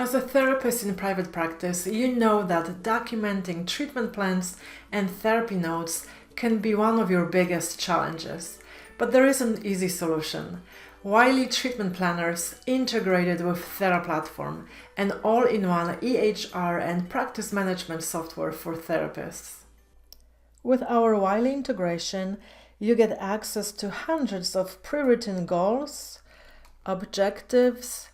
As a therapist in private practice, you know that documenting treatment plans and therapy notes can be one of your biggest challenges. But there is an easy solution. Wiley Treatment Planners integrated with TheraPlatform, an all-in-one EHR and practice management software for therapists. With our Wiley integration, you get access to hundreds of pre-written goals, objectives,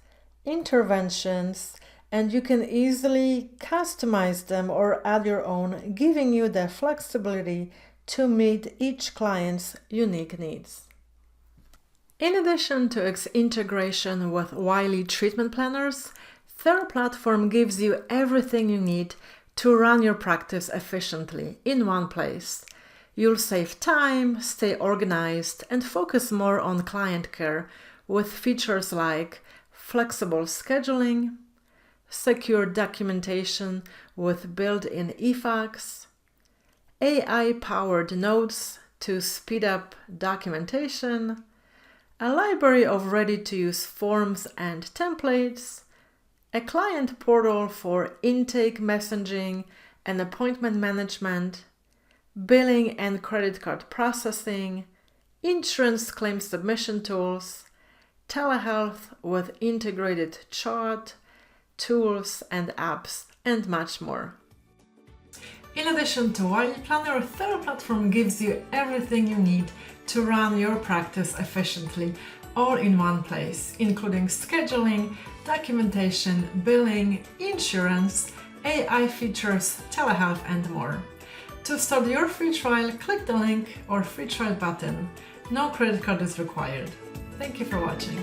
interventions, and you can easily customize them or add your own, giving you the flexibility to meet each client's unique needs. In addition to its integration with Wiley Treatment Planners, TheraPlatform gives you everything you need to run your practice efficiently in one place. You'll save time, stay organized, and focus more on client care with features like flexible scheduling, secure documentation with built-in eFax, AI-powered notes to speed up documentation, a library of ready-to-use forms and templates, a client portal for intake messaging and appointment management, billing and credit card processing, insurance claim submission tools, telehealth with integrated chart, tools and apps, and much more. In addition to Wiley Planner, TheraPlatform gives you everything you need to run your practice efficiently, all in one place, including scheduling, documentation, billing, insurance, AI features, telehealth, and more. To start your free trial, click the link or free trial button. No credit card is required. Thank you for watching.